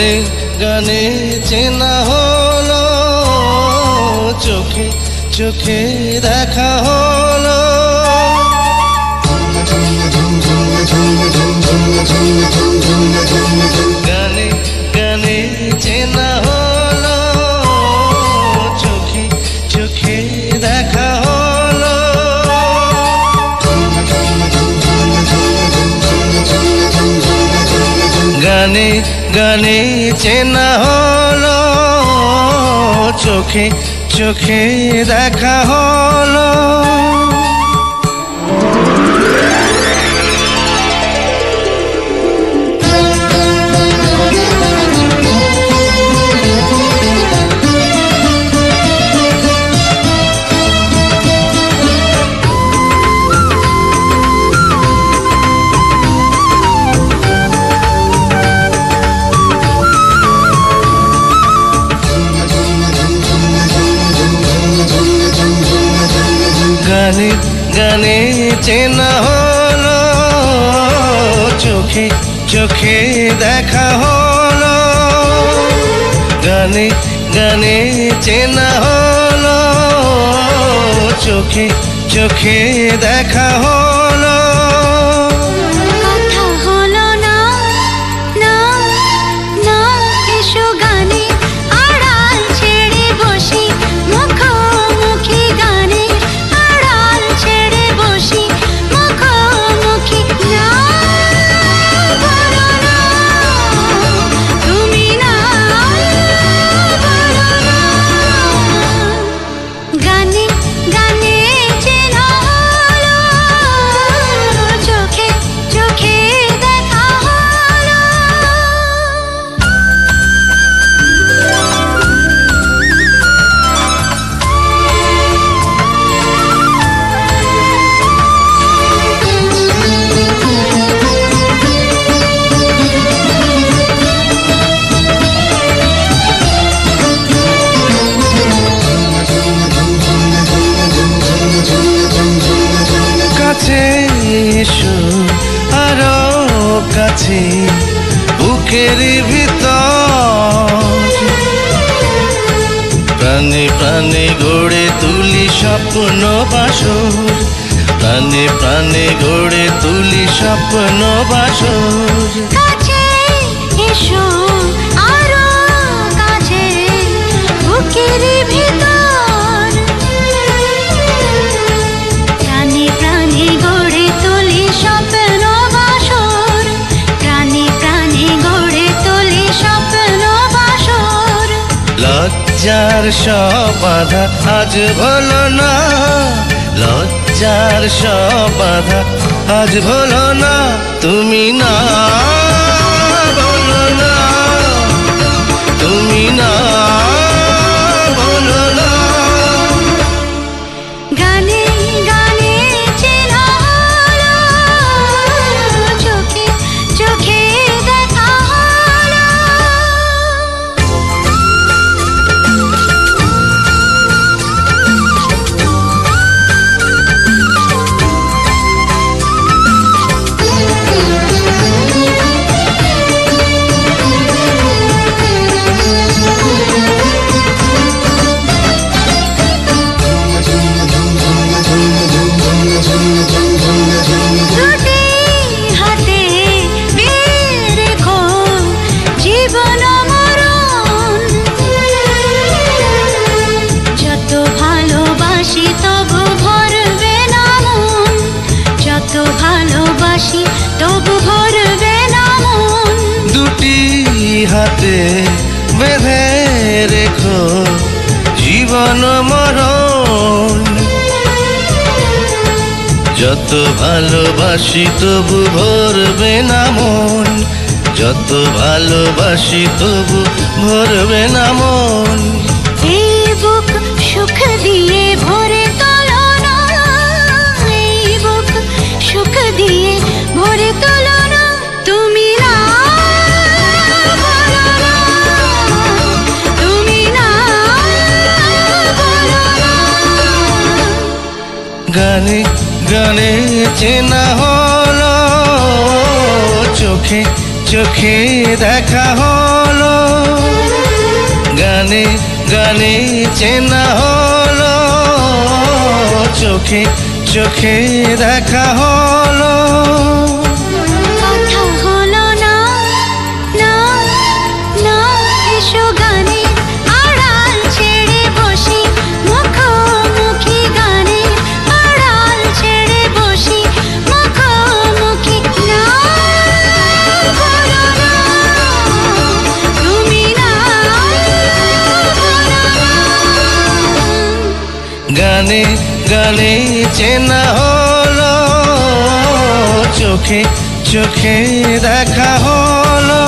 গানে গানে চেনা হলো, চোখে চোখে দেখা হলো। গানে গানে চেনা হলো, চোখে চোখে দেখা হলো। গানে গানে চেনা হলো, চোখে চোখে দেখা হলো। গানে গানে চেনা হলো, চোখে চোখে দেখা হলো। গানে গানে চেনা হলো, চোখে চোখে দেখা হলো। কথা হলো না না না, এসো গানে আড়াল ছেড়ে বসি, মুখোমুখি গানে আড়াল ছেড়ে বসি, মুখোমুখি। না বলো না তুমি, না বলো না। গানে গানে চেনা হলো, চোখে চোখে দেখা হলো। কাছে এসো আরো কাছে, বুকের ভিতর প্রাণে প্রাণে গড়ে তুলি স্বপ্ন বাসর। প্রাণে প্রাণে গড়ে তুলি স্বপ্ন বাসর। কাছে এসো আরো কাছে, বুকের ভিতর প্রাণে প্রাণে গড়ে তুলি স্বপ্ন বাসর। প্রাণে প্রাণে গড়ে তুলি স্বপ্ন বাসর। লজ্জার সব বাধা আজ ভুলো না, লজ্জার সব বাধা আজ ভুলো না। তুমি না বলো না, তুমি না বলো না। গানে গানে চেনা হলো, চোখে চোখে দেখা হলো। দুটি হাতে বেয়ে রেখো জীবন মরণ, যত ভালোবাসি তবু ভরবে না মন, যত ভালোবাসি তবু ভরবে না মন। দুটি হাতে বেঁধে রেখো জীবন মরণ, যত ভালোবাসি তবু ভরবে না মন, যত ভালোবাসি তবু ভরবে না মন। এই বুক সুখ দিয়ে ভরে তোলো না, এই বুক সুখ দিয়ে ভরে তোলো না। তুমি না বলো না, তুমি না বলো না। গানে গানে চেনা হলো, চোখে চোখে দেখা হলো, গানে গানে চেনা হলো, চোখে চোখে দেখা হলো। কথা হলো না, না, না, এসো গানের আড়াল ছেড়ে বসি, মুখোমুখি গানের আড়াল ছেড়ে বসি, মুখোমুখি। না, ভুলো না, তুমি না, ভুলো না। গানে গানে চেনা হলো, চোখে চোখে দেখা হলো।